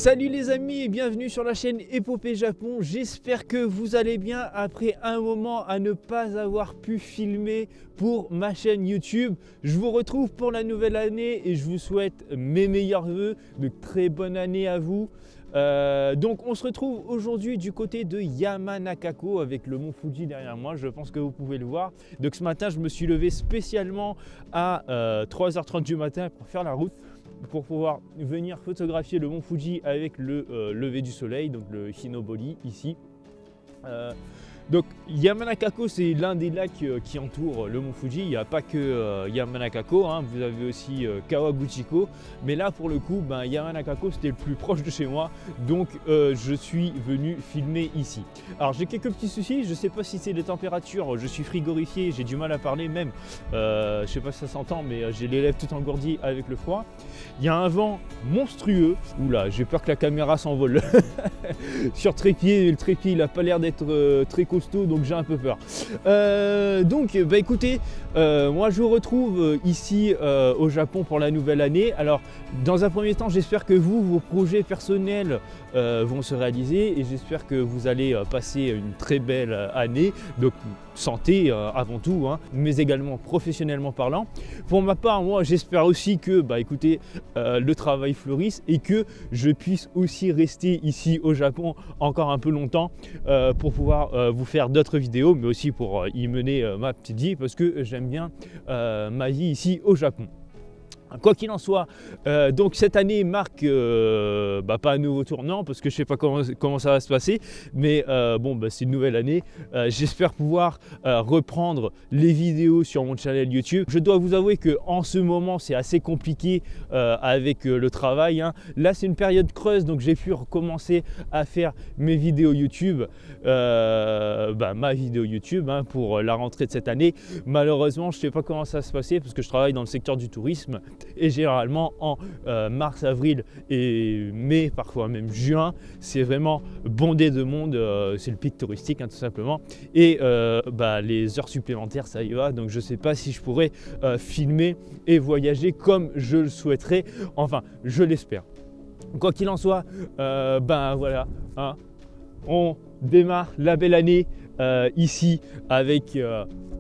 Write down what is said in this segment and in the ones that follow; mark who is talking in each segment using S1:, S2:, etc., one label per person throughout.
S1: Salut les amis et bienvenue sur la chaîne Épopée Japon. J'espère que vous allez bien après un moment à ne pas avoir pu filmer pour ma chaîne YouTube. Je vous retrouve pour la nouvelle année et je vous souhaite mes meilleurs vœux, de très bonne année à vous. Donc on se retrouve aujourd'hui du côté de Yamanakako avec le mont Fuji derrière moi, je pense que vous pouvez le voir. Donc ce matin je me suis levé spécialement à 3h30 du matin pour faire la route, pour pouvoir venir photographier le mont Fuji avec le lever du soleil, donc le Hinobori ici. Donc Yamanakako, c'est l'un des lacs qui entourent le mont Fuji. Il n'y a pas que Yamanakako, hein. Vous avez aussi Kawaguchiko, mais là pour le coup Yamanakako c'était le plus proche de chez moi, donc je suis venu filmer ici. Alors j'ai quelques petits soucis, je ne sais pas si c'est les températures, je suis frigorifié, j'ai du mal à parler même, je ne sais pas si ça s'entend, mais j'ai les lèvres tout engourdies avec le froid. Il y a un vent monstrueux, oula, j'ai peur que la caméra s'envole sur trépied, le trépied il n'a pas l'air d'être très costaud, donc j'ai un peu peur. Donc écoutez, moi je vous retrouve ici au Japon pour la nouvelle année. Alors dans un premier temps, j'espère que vos projets personnels vont se réaliser et j'espère que vous allez passer une très belle année. Donc santé avant tout, hein, mais également professionnellement parlant. Pour ma part, moi j'espère aussi que écoutez, le travail fleurisse et que je puisse aussi rester ici au Japon encore un peu longtemps pour pouvoir vous faire d'autres vidéos, mais aussi pour y mener ma petite vie, parce que j'aime bien ma vie ici au Japon. Quoi qu'il en soit, donc cette année marque pas un nouveau tournant parce que je ne sais pas comment ça va se passer, mais c'est une nouvelle année. J'espère pouvoir reprendre les vidéos sur mon channel YouTube. Je dois vous avouer qu'en ce moment c'est assez compliqué avec le travail, hein. Là c'est une période creuse, donc j'ai pu recommencer à faire mes vidéos YouTube, ma vidéo YouTube, hein, pour la rentrée de cette année. Malheureusement je ne sais pas comment ça va se passer parce que je travaille dans le secteur du tourisme. Et généralement en mars, avril et mai, parfois même juin, c'est vraiment bondé de monde, c'est le pic touristique, hein, tout simplement. Et les heures supplémentaires, ça y va, donc je ne sais pas si je pourrais filmer et voyager comme je le souhaiterais, enfin je l'espère. Quoi qu'il en soit, voilà, hein, on démarre la belle année ici avec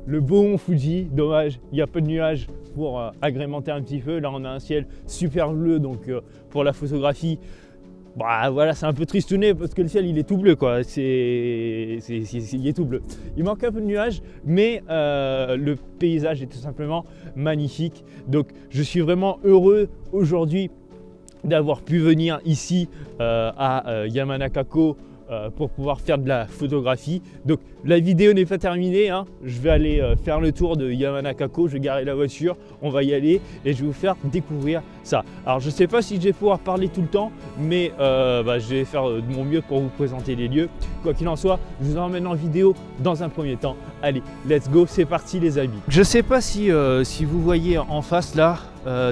S1: le beau mont Fuji. Dommage, il n'y a pas de nuages pour agrémenter un petit peu. Là on a un ciel super bleu, donc pour la photographie, voilà, c'est un peu tristouné parce que le ciel il est tout bleu, quoi. Il est tout bleu. Il manque un peu de nuages, mais le paysage est tout simplement magnifique. Donc je suis vraiment heureux aujourd'hui d'avoir pu venir ici à Yamanakako pour pouvoir faire de la photographie. Donc la vidéo n'est pas terminée, hein. Je vais aller faire le tour de Yamanakako, je vais garer la voiture, on va y aller et je vais vous faire découvrir ça. Alors je ne sais pas si je vais pouvoir parler tout le temps, mais je vais faire de mon mieux pour vous présenter les lieux. Quoi qu'il en soit, je vous emmène en vidéo dans un premier temps. Allez, let's go, c'est parti les amis. Je ne sais pas si vous voyez en face là,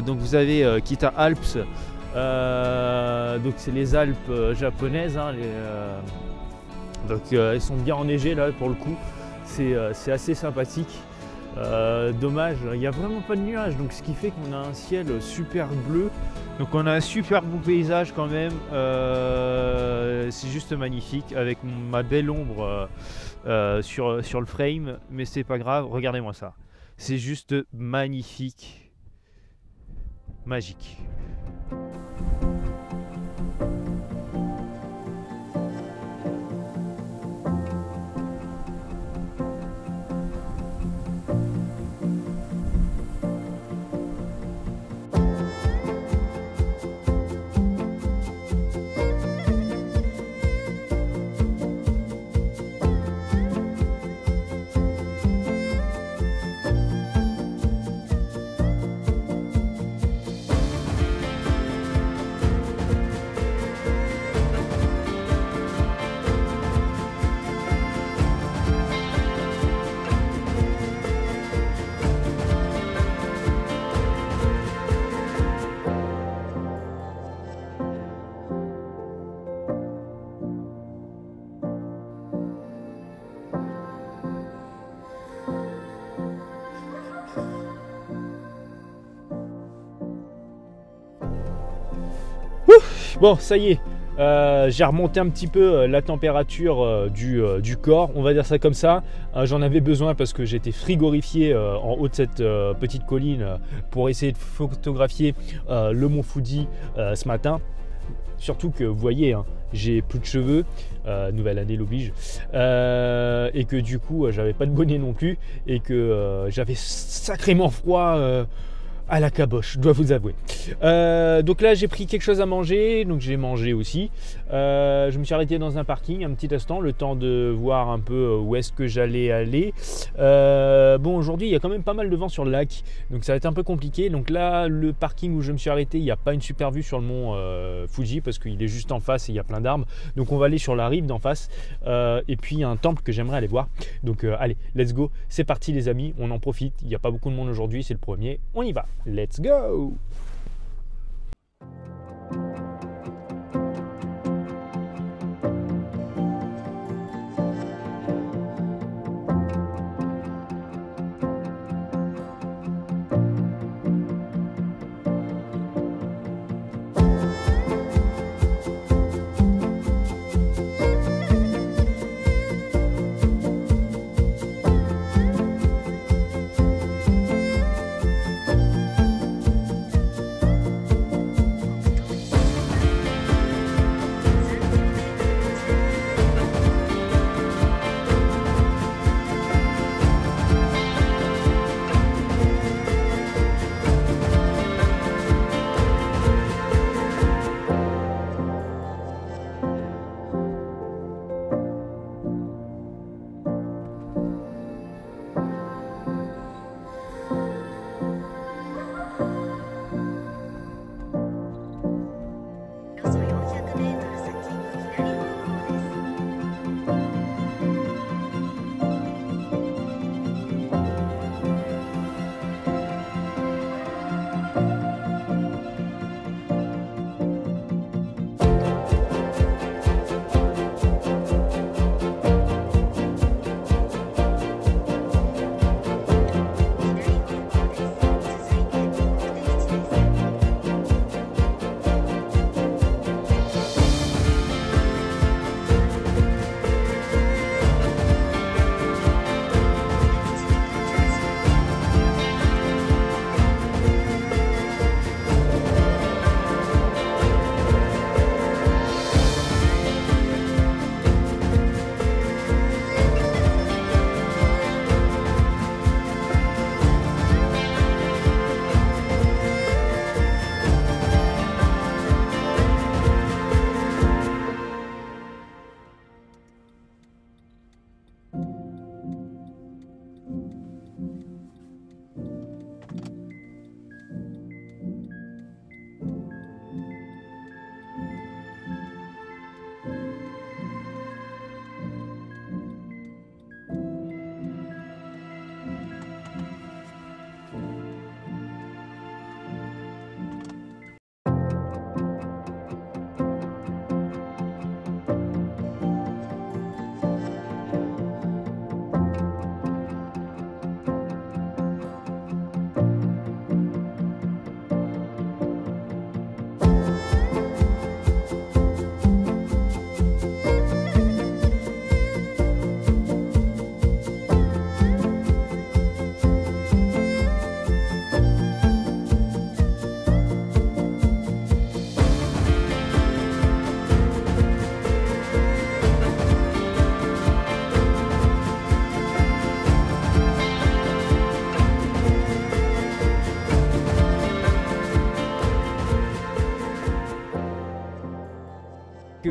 S1: donc vous avez Kita Alps. Donc c'est les Alpes japonaises, hein, donc elles sont bien enneigées là pour le coup, c'est assez sympathique. Dommage, il n'y a vraiment pas de nuages, donc ce qui fait qu'on a un ciel super bleu, donc on a un super beau paysage quand même. C'est juste magnifique avec ma belle ombre sur le frame, mais c'est pas grave, regardez-moi ça, c'est juste magnifique, magique. Bon, ça y est, J'ai remonté un petit peu la température du corps, on va dire ça comme ça. J'en avais besoin parce que j'étais frigorifié en haut de cette petite colline pour essayer de photographier le mont Fuji ce matin. Surtout que vous voyez, hein, j'ai plus de cheveux, nouvelle année l'oblige, et que du coup j'avais pas de bonnet non plus et que j'avais sacrément froid à la caboche, je dois vous avouer. Donc là j'ai pris quelque chose à manger, donc j'ai mangé aussi. Je me suis arrêté dans un parking un petit instant, le temps de voir un peu où est-ce que j'allais aller. Bon, aujourd'hui il y a quand même pas mal de vent sur le lac, donc ça va être un peu compliqué. Donc là le parking où je me suis arrêté, il n'y a pas une super vue sur le mont Fuji parce qu'il est juste en face et il y a plein d'arbres. Donc on va aller sur la rive d'en face, et puis il y a un temple que j'aimerais aller voir. Donc allez, let's go, c'est parti les amis, on en profite, il n'y a pas beaucoup de monde aujourd'hui, c'est le premier, on y va. Let's go!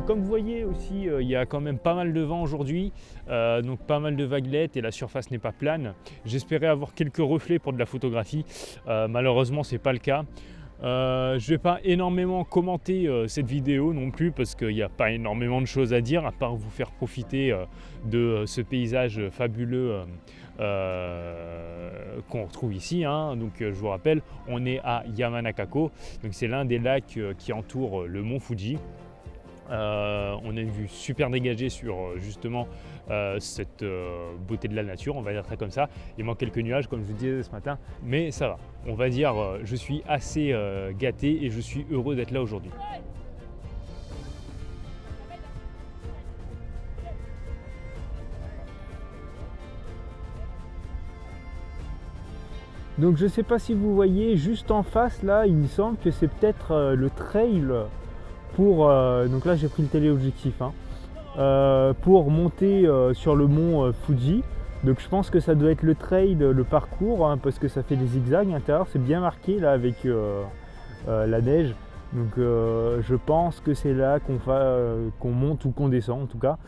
S1: Comme vous voyez aussi, il y a quand même pas mal de vent aujourd'hui, donc pas mal de vaguelettes et la surface n'est pas plane. J'espérais avoir quelques reflets pour de la photographie, malheureusement c'est pas le cas. Je ne vais pas énormément commenter cette vidéo non plus parce qu'il n'y a pas énormément de choses à dire à part vous faire profiter de ce paysage fabuleux qu'on retrouve ici, hein. Donc je vous rappelle, on est à Yamanakako, donc c'est l'un des lacs qui entoure le mont Fuji. On a une vue super dégagée sur justement cette beauté de la nature, on va dire ça comme ça. Il manque quelques nuages comme je vous disais ce matin, mais ça va. On va dire je suis assez gâté et je suis heureux d'être là aujourd'hui. Donc je sais pas si vous voyez juste en face là, il me semble que c'est peut-être le trail pour donc là j'ai pris le téléobjectif hein, pour monter sur le mont Fuji. Donc je pense que ça doit être le trail, le parcours hein, parce que ça fait des zigzags à l'intérieur, c'est bien marqué là avec la neige. Donc je pense que c'est là qu'on monte ou qu'on descend en tout cas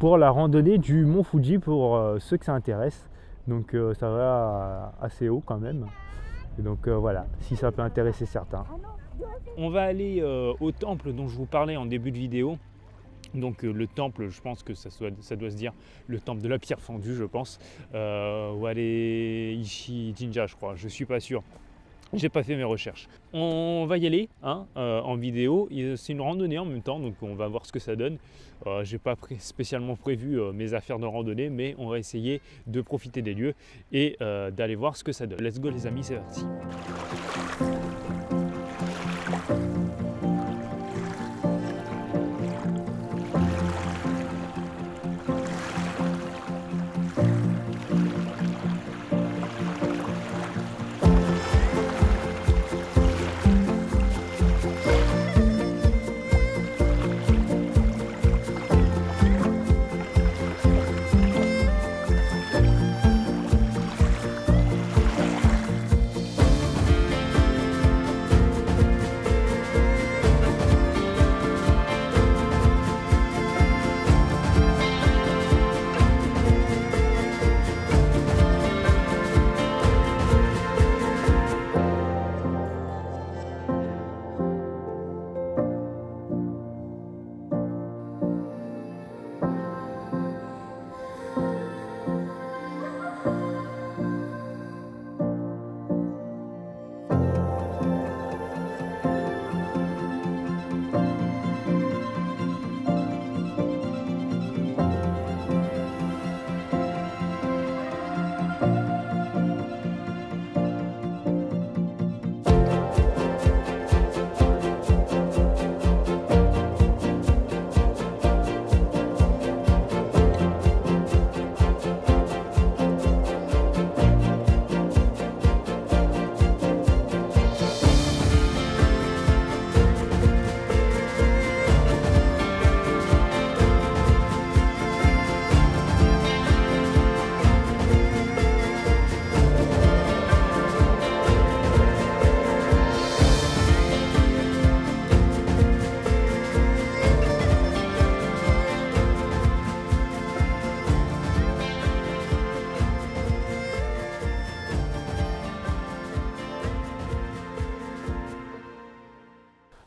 S1: pour la randonnée du mont Fuji pour ceux que ça intéresse. Donc ça va assez haut quand même. Et donc voilà, si ça peut intéresser certains. On va aller au temple dont je vous parlais en début de vidéo. Donc le temple, je pense que ça doit se dire le temple de la pierre fendue, je pense. Ware Ishi Jinja, je crois, je suis pas sûr. J'ai pas fait mes recherches. On va y aller hein, en vidéo. C'est une randonnée en même temps, donc on va voir ce que ça donne. J'ai pas spécialement prévu mes affaires de randonnée, mais on va essayer de profiter des lieux et d'aller voir ce que ça donne. Let's go les amis, c'est parti.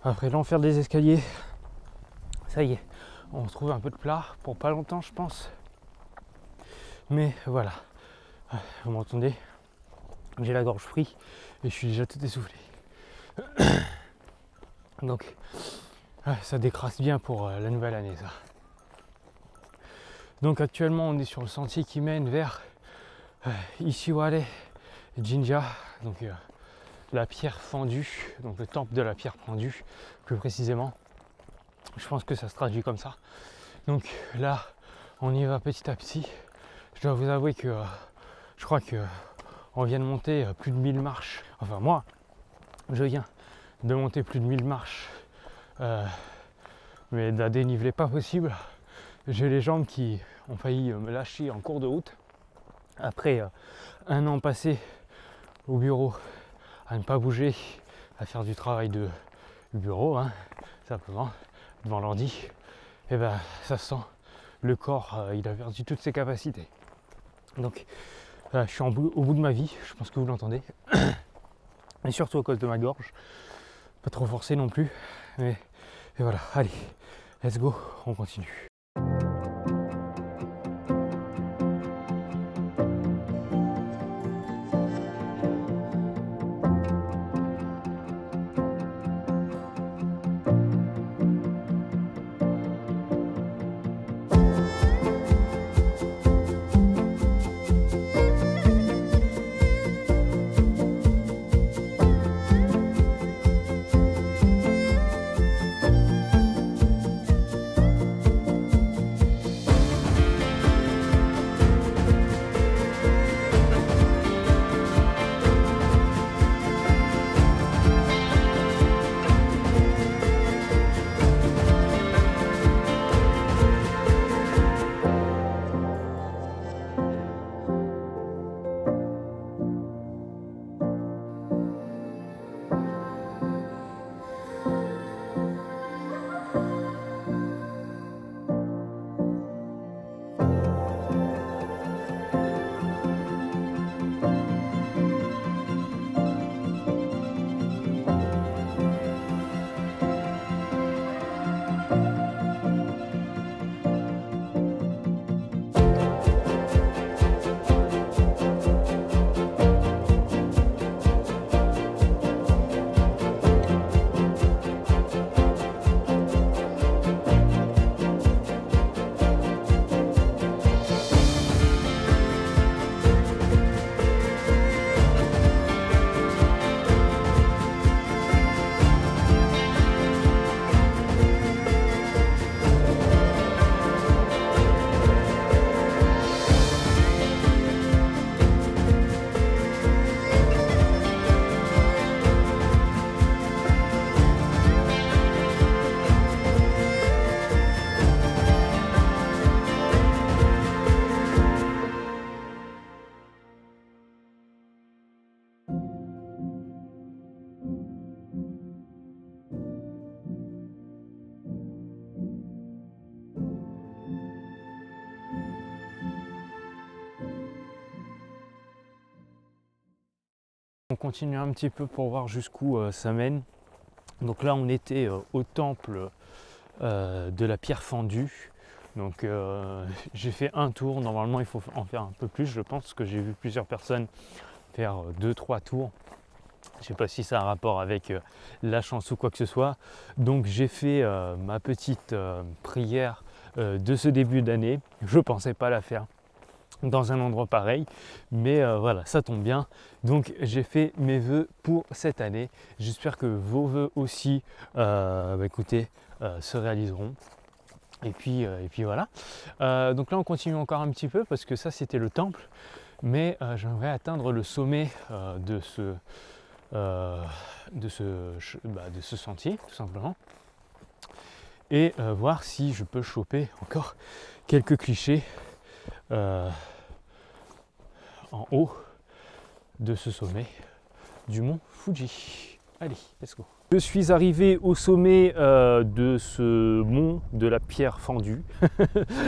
S1: Après l'enfer des escaliers, ça y est, on retrouve un peu de plat pour pas longtemps je pense. Mais voilà, vous m'entendez, j'ai la gorge prise et je suis déjà tout essoufflé. Donc ça décrasse bien pour la nouvelle année ça. Donc actuellement on est sur le sentier qui mène vers Ishiware Jinja, donc la pierre fendue, donc le temple de la pierre fendue plus précisément. Je pense que ça se traduit comme ça. Donc là on y va petit à petit. Je dois vous avouer que je crois que on vient de monter plus de 1000 marches. Enfin moi je viens de monter plus de 1000 marches mais d'un dénivelé pas possible. J'ai les jambes qui ont failli me lâcher en cours de route après un an passé au bureau à ne pas bouger, à faire du travail de bureau, hein, simplement, devant l'ordi, et ben ça se sent, le corps, il a perdu toutes ses capacités. Donc, je suis au bout de ma vie, je pense que vous l'entendez, et surtout à cause de ma gorge, pas trop forcé non plus, mais et voilà, allez, let's go, on continue. On continue un petit peu pour voir jusqu'où ça mène. Donc là on était au temple de la pierre fendue. Donc j'ai fait un tour, normalement il faut en faire un peu plus je pense, parce que j'ai vu plusieurs personnes faire 2-3 tours. Je ne sais pas si ça a un rapport avec la chance ou quoi que ce soit. Donc j'ai fait ma petite prière de ce début d'année. Je ne pensais pas la faire dans un endroit pareil, mais voilà, ça tombe bien. Donc j'ai fait mes vœux pour cette année. J'espère que vos vœux aussi écoutez, se réaliseront. Et puis voilà. Donc là on continue encore un petit peu parce que ça c'était le temple, mais j'aimerais atteindre le sommet de ce sentier tout simplement, et voir si je peux choper encore quelques clichés en haut de ce sommet du mont Fuji. Allez, let's go. Je suis arrivé au sommet de ce mont de la pierre fendue,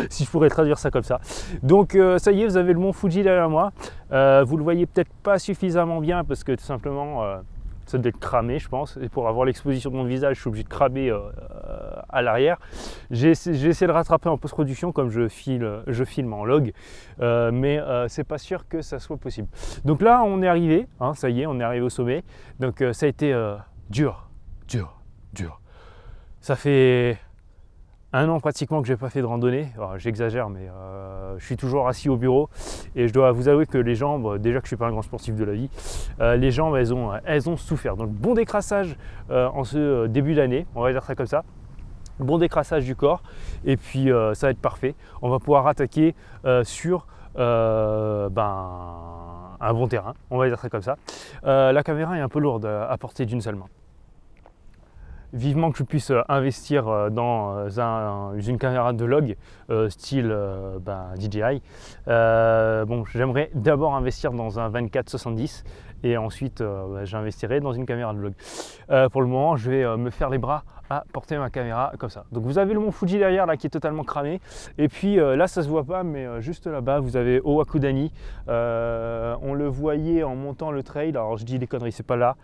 S1: si je pourrais traduire ça comme ça. Donc ça y est, vous avez le mont Fuji derrière moi. Vous le voyez peut-être pas suffisamment bien parce que tout simplement ça doit être cramé, je pense. Et pour avoir l'exposition de mon visage, je suis obligé de cramer à l'arrière. J'ai essayé de rattraper en post-production comme je filme en log, mais c'est pas sûr que ça soit possible. Donc là, on est arrivé, hein, ça y est, on est arrivé au sommet. Donc ça a été dur. Ça fait un an pratiquement que j'ai pas fait de randonnée. J'exagère, mais je suis toujours assis au bureau et je dois vous avouer que les jambes, déjà que je suis pas un grand sportif de la vie, les jambes elles ont souffert. Donc bon décrassage en ce début d'année, on va dire ça comme ça. Bon décrassage du corps et puis ça va être parfait. On va pouvoir attaquer sur un bon terrain, on va dire ça comme ça. La caméra est un peu lourde à porter d'une seule main. Vivement que je puisse investir dans une caméra de log style DJI. Bon, j'aimerais d'abord investir dans un 24-70 et ensuite j'investirai dans une caméra de vlog. Pour le moment, je vais me faire les bras à porter ma caméra comme ça. Donc vous avez le mont Fuji derrière là qui est totalement cramé, et puis là ça se voit pas, mais juste là-bas vous avez Owakudani. On le voyait en montant le trail, alors je dis des conneries, c'est pas là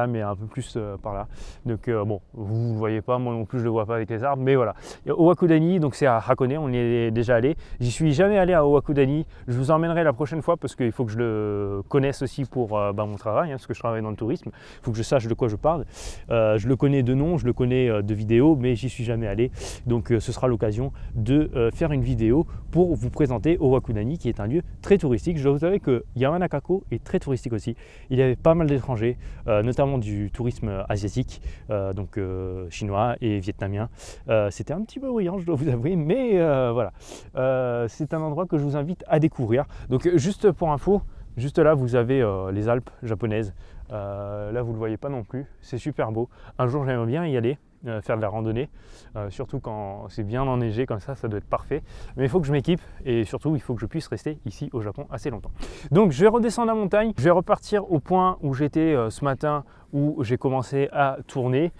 S1: mais un peu plus par là. Donc bon, vous ne voyez pas, moi non plus je le vois pas avec les arbres, mais voilà. Owakudani, donc c'est à Hakone, on y est déjà allé. J'y suis jamais allé à Owakudani, je vous emmènerai la prochaine fois parce qu'il faut que je le connaisse aussi pour mon travail, hein, parce que je travaille dans le tourisme, il faut que je sache de quoi je parle. Je le connais de nom, je le connais de vidéo, mais j'y suis jamais allé, donc ce sera l'occasion de faire une vidéo pour vous présenter Owakudani, qui est un lieu très touristique. Je dois vous avouer que Yamanakako est très touristique aussi. Il y avait pas mal d'étrangers, notamment du tourisme asiatique, donc chinois et vietnamien. C'était un petit peu bruyant, je dois vous avouer, mais voilà. C'est un endroit que je vous invite à découvrir. Donc juste pour info, juste là vous avez les Alpes japonaises. Là vous ne le voyez pas non plus, c'est super beau. Un jour j'aimerais bien y aller, faire de la randonnée, surtout quand c'est bien enneigé comme ça doit être parfait. Mais il faut que je m'équipe et surtout il faut que je puisse rester ici au Japon assez longtemps. Donc je vais redescendre la montagne, je vais repartir au point où j'étais ce matin, où j'ai commencé à tourner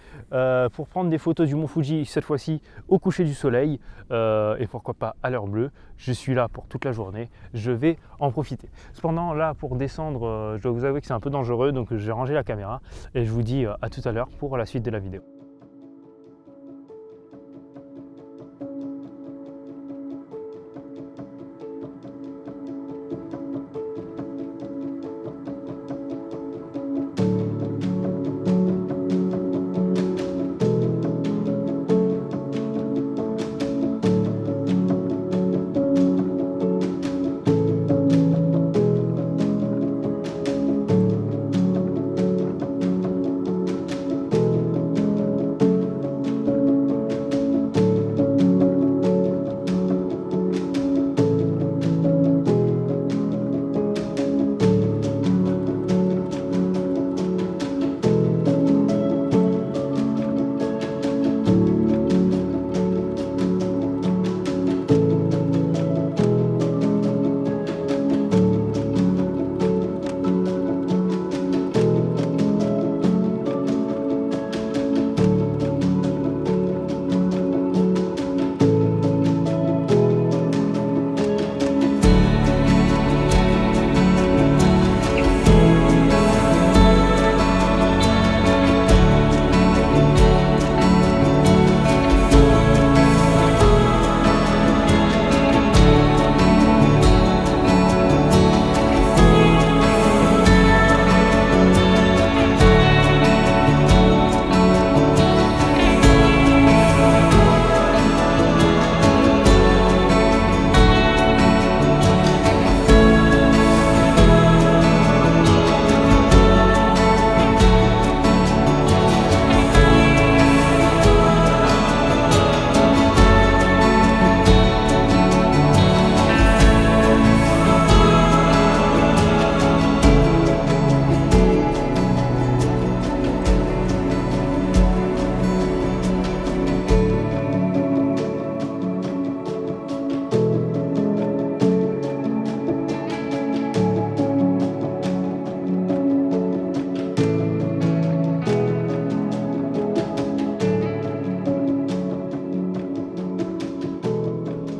S1: pour prendre des photos du mont Fuji, cette fois-ci au coucher du soleil et pourquoi pas à l'heure bleue. Je suis là pour toute la journée, je vais en profiter. Cependant là pour descendre, je dois vous avouer que c'est un peu dangereux, donc je vais ranger la caméra et je vous dis à tout à l'heure pour la suite de la vidéo.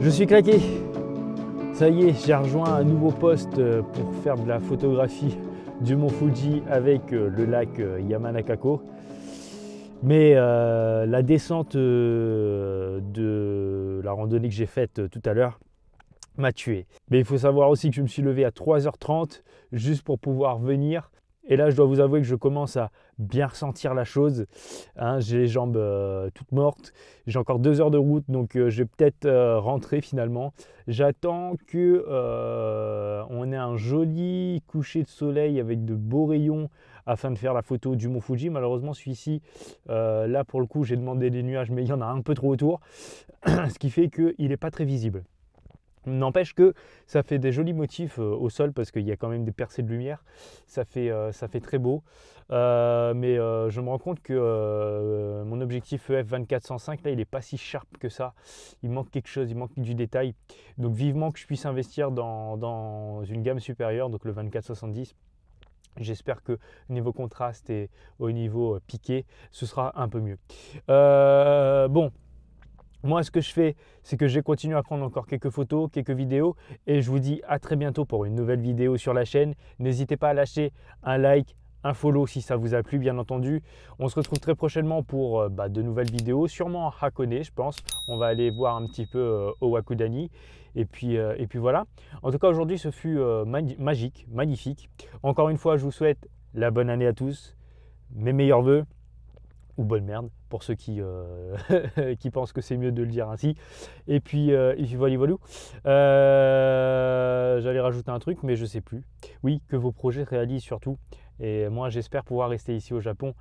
S1: Je suis claqué. Ça y est, j'ai rejoint un nouveau poste pour faire de la photographie du mont Fuji avec le lac Yamanakako. Mais la descente de la randonnée que j'ai faite tout à l'heure m'a tué. Mais il faut savoir aussi que je me suis levé à 3h30 juste pour pouvoir venir. Et là, je dois vous avouer que je commence à bien ressentir la chose. Hein, j'ai les jambes toutes mortes. J'ai encore 2 heures de route, donc je vais peut-être rentrer finalement. J'attends que on ait un joli coucher de soleil avec de beaux rayons afin de faire la photo du mont Fuji. Malheureusement, celui-ci, là pour le coup, j'ai demandé des nuages, mais il y en a un peu trop autour, ce qui fait qu'il n'est pas très visible. N'empêche que ça fait des jolis motifs au sol parce qu'il y a quand même des percées de lumière. Ça fait très beau. Mais je me rends compte que mon objectif EF 24-105, là, il n'est pas si sharp que ça. Il manque quelque chose, il manque du détail. Donc vivement que je puisse investir dans une gamme supérieure, donc le 24-70. J'espère que au niveau contraste et au niveau piqué, ce sera un peu mieux. Bon. Moi, ce que je fais, c'est que je continue à prendre encore quelques photos, quelques vidéos et je vous dis à très bientôt pour une nouvelle vidéo sur la chaîne. N'hésitez pas à lâcher un like, un follow si ça vous a plu, bien entendu. On se retrouve très prochainement pour de nouvelles vidéos, sûrement à Hakone, je pense. On va aller voir un petit peu Owakudani. Et puis voilà. En tout cas, aujourd'hui, ce fut magique, magnifique. Encore une fois, je vous souhaite la bonne année à tous, mes meilleurs voeux. Ou bonne merde pour ceux qui pensent que c'est mieux de le dire ainsi. Et puis voilà. J'allais rajouter un truc, mais je ne sais plus. Oui, que vos projets se réalisent surtout. Et moi, j'espère pouvoir rester ici au Japon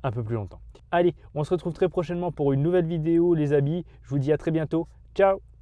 S1: un peu plus longtemps. Allez, on se retrouve très prochainement pour une nouvelle vidéo, les amis. Je vous dis à très bientôt. Ciao!